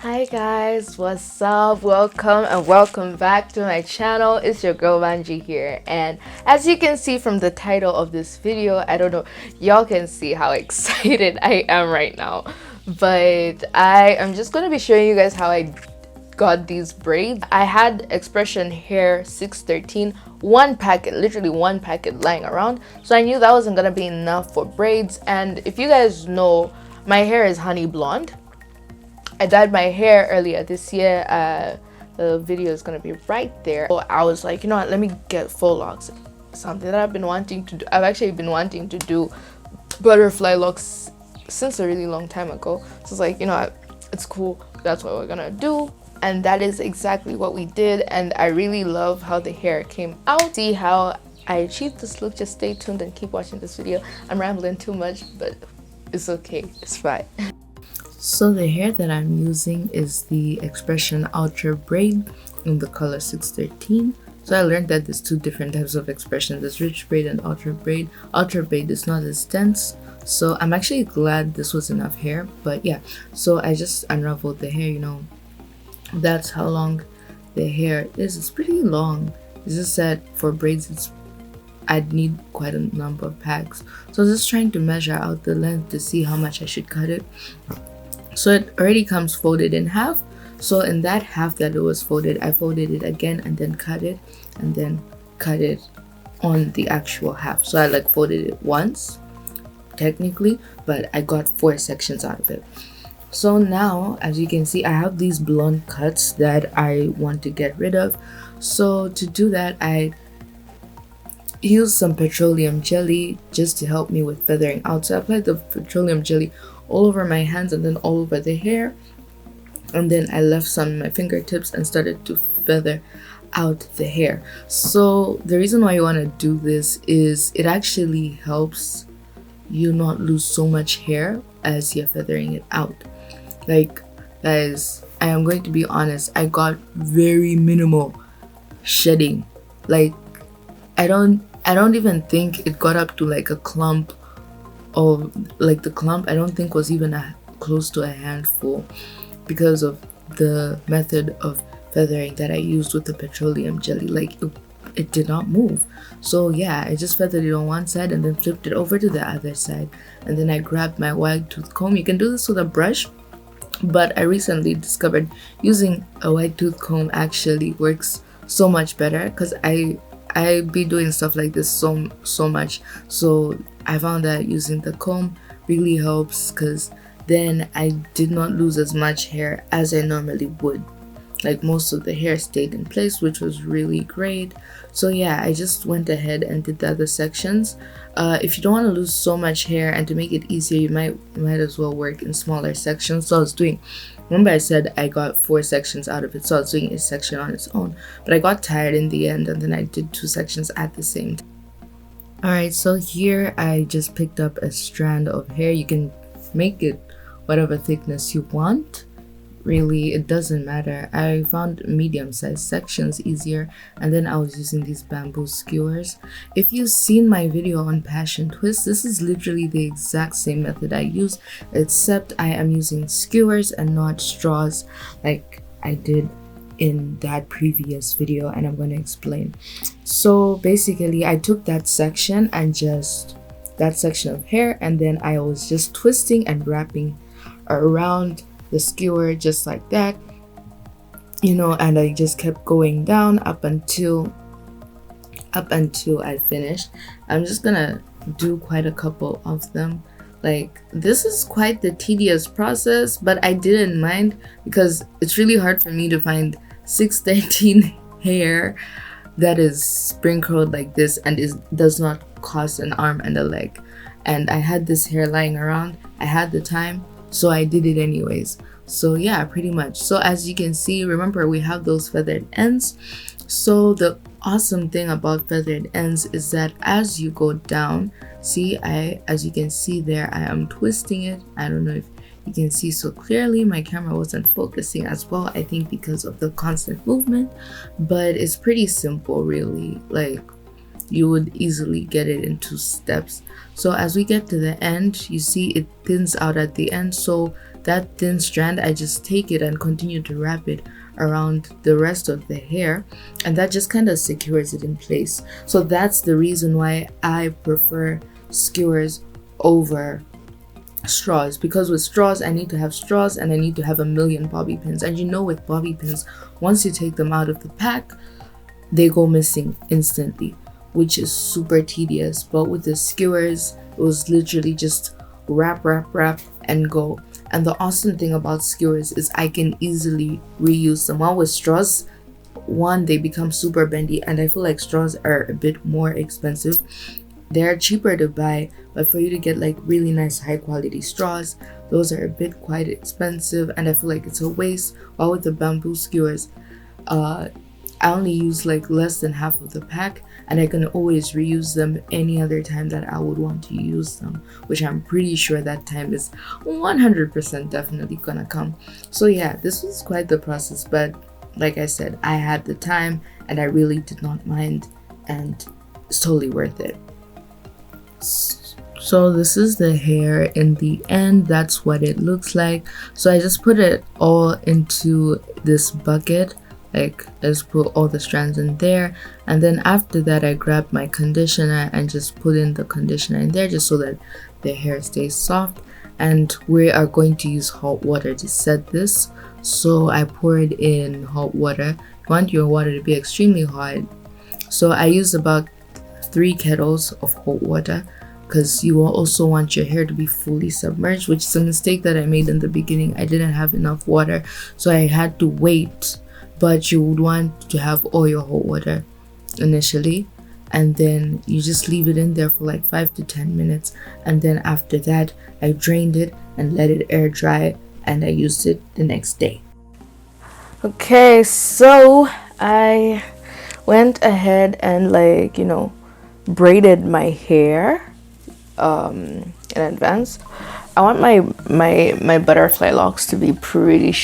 Hi guys, what's up? Welcome back to my channel. It's your girl Vanji here, and as you can see from the title of this video, I don't know, y'all can see how excited I am right now, but I am just gonna be showing you guys how I got these braids. I had Xpression hair 613, one packet, literally one packet lying around, so I knew that wasn't gonna be enough for braids. And if you guys know, my hair is honey blonde. I dyed my hair earlier this year. The video is gonna be right there. So I was like, you know what, let me get faux locks. Something that I've been wanting to do. I've actually been wanting to do butterfly locks since a really long time ago. So it's like, you know what, it's cool. That's what we're gonna do. And that is exactly what we did. And I really love how the hair came out. See how I achieved this look. Just stay tuned and keep watching this video. I'm rambling too much, but it's okay. It's fine. So the hair that I'm using is the Xpression Ultra Braid in the color 613. So I learned that there's two different types of Xpression. There's rich braid and ultra braid. Ultra braid is not as dense. So I'm actually glad this was enough hair. But yeah, so I just unraveled the hair, you know. That's how long the hair is. It's pretty long. It's just that for braids, I'd need quite a number of packs. So I was just trying to measure out the length to see how much I should cut it. So it already comes folded in half. So in that half that it was folded, I folded it again and then cut it, and then cut it on the actual half. So I like folded it once technically, but I got 4 sections out of it. So now, as you can see, I have these blunt cuts that I want to get rid of. So to do that, I use some petroleum jelly just to help me with feathering out. So I applied the petroleum jelly all over my hands and then all over the hair, and then I left some in my fingertips and started to feather out the hair. So the reason why you want to do this is it actually helps you not lose so much hair as you're feathering it out. Like, guys, I am going to be honest, I got very minimal shedding. Like, I don't even think it got up to like a clump, or like the clump I don't think was even close to a handful, because of the method of feathering that I used with the petroleum jelly. Like it did not move. So yeah, I just feathered it on one side and then flipped it over to the other side, and then I grabbed my wide tooth comb. You can do this with a brush, but I recently discovered using a wide tooth comb actually works so much better, because I be doing stuff like this so much. So I found that using the comb really helps, because then I did not lose as much hair as I normally would. Like, most of the hair stayed in place, which was really great. So yeah, I just went ahead and did the other sections. If you don't want to lose so much hair, and to make it easier, you might as well work in smaller sections. So I was doing, remember I said I got 4 sections out of it, so I was doing a section on its own, but I got tired in the end, and then I did 2 sections at the same time. Alright, so here I just picked up a strand of hair. You can make it whatever thickness you want. Really, it doesn't matter. I found medium-sized sections easier, and then I was using these bamboo skewers. If you've seen my video on passion twist, this is literally the exact same method I use, except I am using skewers and not straws like I did in that previous video, and I'm going to explain. So basically, I took that section of hair, and then I was just twisting and wrapping around the skewer just like that, you know, and I just kept going down up until I finished. I'm just gonna do quite a couple of them. Like, this is quite the tedious process, but I didn't mind, because it's really hard for me to find 613 hair that is spring curled like this and does not cost an arm and a leg. And I had this hair lying around, I had the time, so I did it anyways. So yeah, pretty much. So as you can see, remember we have those feathered ends. So the awesome thing about feathered ends is that as you go down, see, as you can see there, I am twisting it. I don't know if you can see so clearly. My camera wasn't focusing as well, I think because of the constant movement, but it's pretty simple really. Like, you would easily get it in 2 steps. So as we get to the end, you see it thins out at the end. So that thin strand, I just take it and continue to wrap it around the rest of the hair, and that just kind of secures it in place. So that's the reason why I prefer skewers over straws, because with straws I need to have straws and I need to have a million bobby pins, and with bobby pins, once you take them out of the pack, they go missing instantly, which is super tedious. But with the skewers, it was literally just wrap and go. And the awesome thing about skewers is I can easily reuse them. While with straws, one, they become super bendy, and I feel like straws are a bit more expensive. They're cheaper to buy, but for you to get like really nice high quality straws, those are a bit quite expensive, and I feel like it's a waste. While with the bamboo skewers, I only use like less than half of the pack, and I can always reuse them any other time that I would want to use them, which I'm pretty sure that time is 100% definitely gonna come. So yeah, this was quite the process, but like I said, I had the time and I really did not mind, and it's totally worth it. So this is the hair in the end. That's what it looks like. So I just put it all into this bucket. Like, I just put all the strands in there, and then after that I grabbed my conditioner and just put in the conditioner in there, just so that the hair stays soft. And we are going to use hot water to set this, so I poured in hot water. You want your water to be extremely hot, so I used about 3 kettles of hot water, because you will also want your hair to be fully submerged, which is a mistake that I made in the beginning. I didn't have enough water, so I had to wait. But you would want to have all your hot water initially, and then you just leave it in there for like 5 to 10 minutes, and then after that I drained it and let it air dry, and I used it the next day. Okay, so I went ahead and braided my hair in advance. I want my butterfly locks to be pretty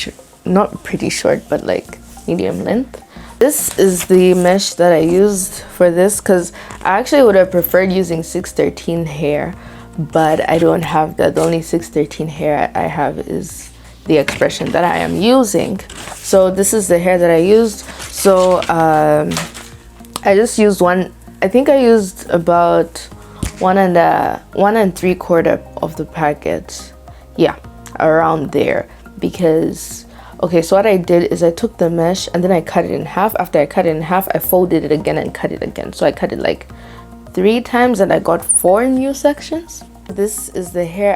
not pretty short, but like medium length. This is the mesh that I used for this, because I actually would have preferred using 613 hair, but I don't have that. The only 613 hair I have is the Xpression that I am using. So this is the hair that I used. So I just used one. I think I used about 1 3/4 of the packet. Yeah, around there. Because okay, so what I did is I took the mesh and then I cut it in half. After I cut it in half, I folded it again and cut it again. So I cut it like 3 times and I got 4 new sections. This is the hair.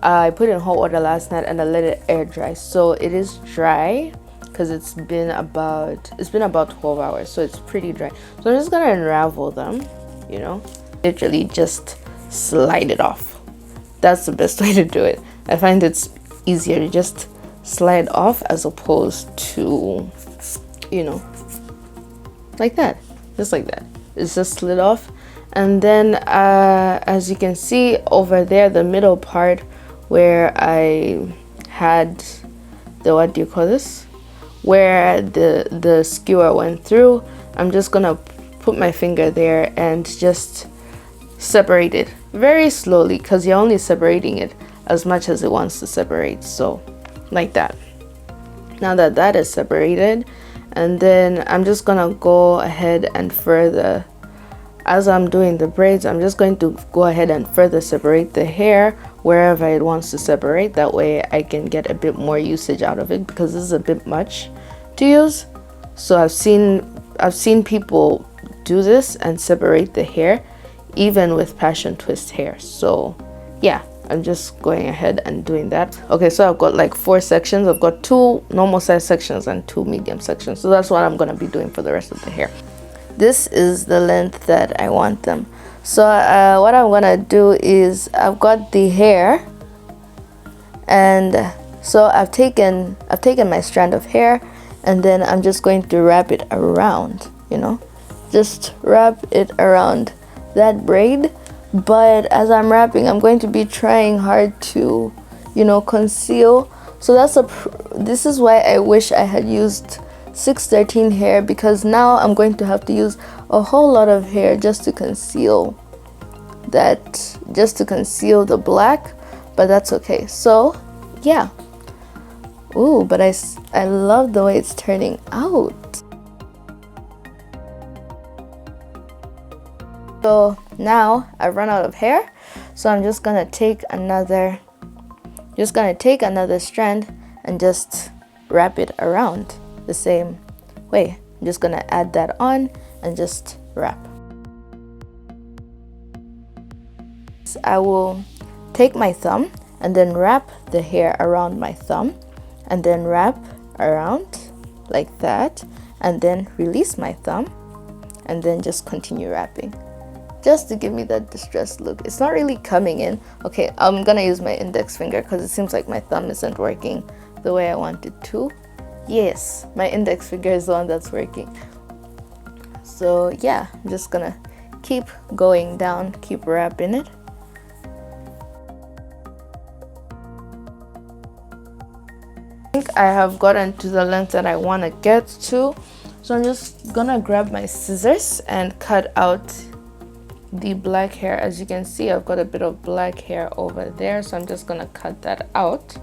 I put in hot water last night and I let it air dry. So it is dry because it's been about 12 hours. So it's pretty dry. So I'm just gonna unravel them, literally just slide it off. That's the best way to do it. I find it's easier to just slide off as opposed to like that, just like that. It's just slid off. And then as you can see over there, the middle part where I had the, what do you call this, where the skewer went through, I'm just gonna put my finger there and just separate it very slowly, because you're only separating it as much as it wants to separate. So like that. Now that that is separated, and then I'm just gonna go ahead and further, as I'm doing the braids, I'm just going to go ahead and further separate the hair wherever it wants to separate. That way I can get a bit more usage out of it, because this is a bit much to use. So I've seen people do this and separate the hair even with passion twist hair. So yeah, I'm just going ahead and doing that. Okay, so I've got like 4 sections. I've got 2 normal size sections and 2 medium sections. So that's what I'm gonna be doing for the rest of the hair. This is the length that I want them. So what I'm gonna do is, I've got the hair, and so I've taken my strand of hair, and then I'm just going to wrap it around, just wrap it around that braid. But as I'm wrapping, I'm going to be trying hard to conceal. So this is why I wish I had used 613 hair, because now I'm going to have to use a whole lot of hair just to conceal the black. but that's okay. So yeah. Ooh, but I love the way it's turning out. So now I've run out of hair, so I'm just gonna take another strand and just wrap it around the same way. I'm just gonna add that on and just wrap. I will take my thumb and then wrap the hair around my thumb and then wrap around like that and then release my thumb and then just continue wrapping, just to give me that distressed look. It's not really coming in. Okay, I'm gonna use my index finger because it seems like my thumb isn't working the way I want it to. Yes, my index finger is the one that's working. So yeah, I'm just gonna keep going down, keep wrapping it. I think I have gotten to the length that I want to get to, so I'm just gonna grab my scissors and cut out the black hair. As you can see, I've got a bit of black hair over there, so I'm just gonna cut that out,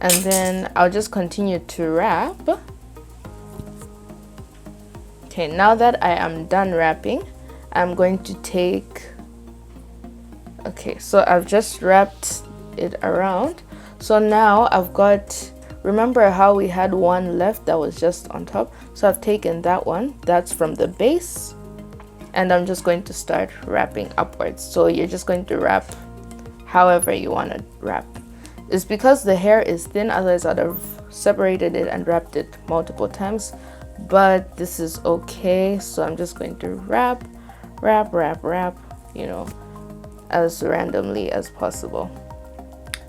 and then I'll just continue to wrap. Okay, now that I am done wrapping, I'm going to take, okay, so I've just wrapped it around. So now I've got, remember how we had one left that was just on top? So I've taken that one, that's from the base, and I'm just going to start wrapping upwards. So you're just going to wrap however you want to wrap. It's because the hair is thin, otherwise I'd have separated it and wrapped it multiple times, but this is okay. So I'm just going to wrap, you know, as randomly as possible.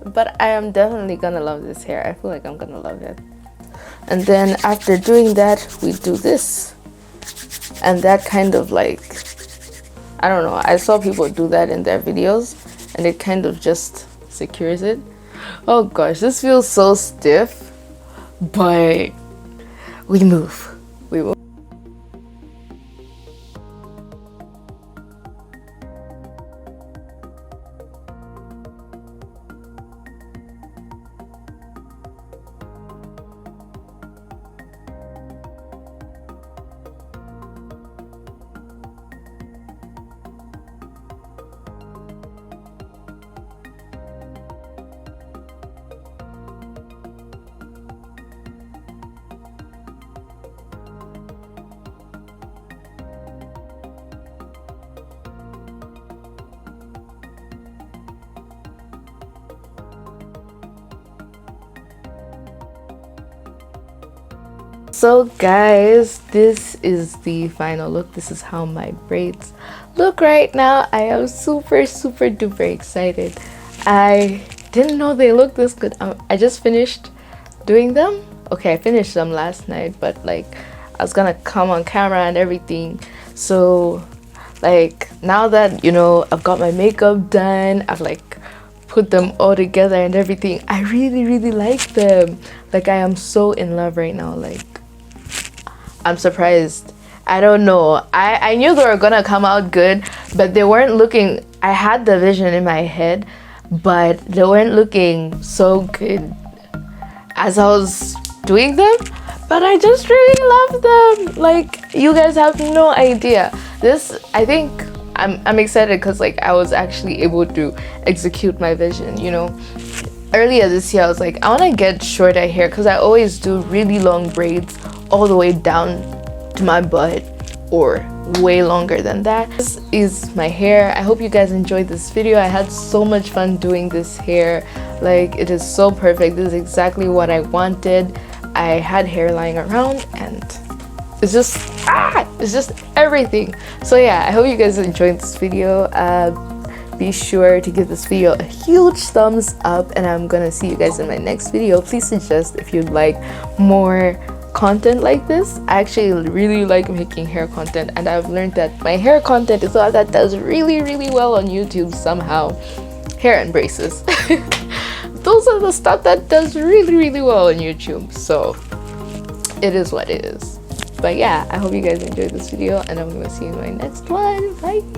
But I am definitely gonna love this hair. I feel like I'm gonna love it. And then after doing that, we do this, and that kind of like, I don't know, I saw people do that in their videos and it kind of just secures it. Oh gosh, this feels so stiff, but we move. So guys, this is the final look. This is how my braids look right now. I am super duper excited. I didn't know they looked this good. I just finished doing them. Okay, I finished them last night, but like I was gonna come on camera and everything. So like now that, you know, I've got my makeup done, I've like put them all together and everything, I really like them. Like I am so in love right now. Like I'm surprised. I don't know. I knew they were gonna come out good, but they weren't looking, I had the vision in my head, but they weren't looking so good as I was doing them. But I just really love them. Like you guys have no idea. This, I think I'm excited because like I was actually able to execute my vision, you know. Earlier this year I was like, I want to get shorter hair because I always do really long braids all the way down to my butt or way longer than that. This is my hair. I hope you guys enjoyed this video. I had so much fun doing this hair. Like it is so perfect. This is exactly what I wanted. I had hair lying around and it's just it's just everything. So yeah, I hope you guys enjoyed this video. Be sure to give this video a huge thumbs up, and I'm gonna see you guys in my next video. Please suggest if you'd like more content like this. I actually really like making hair content, and I've learned that my hair content is all that does really well on YouTube somehow. Hair and braces. Those are the stuff that does really well on YouTube. So it is what it is. But yeah, I hope you guys enjoyed this video, and I'm gonna see you in my next one. Bye.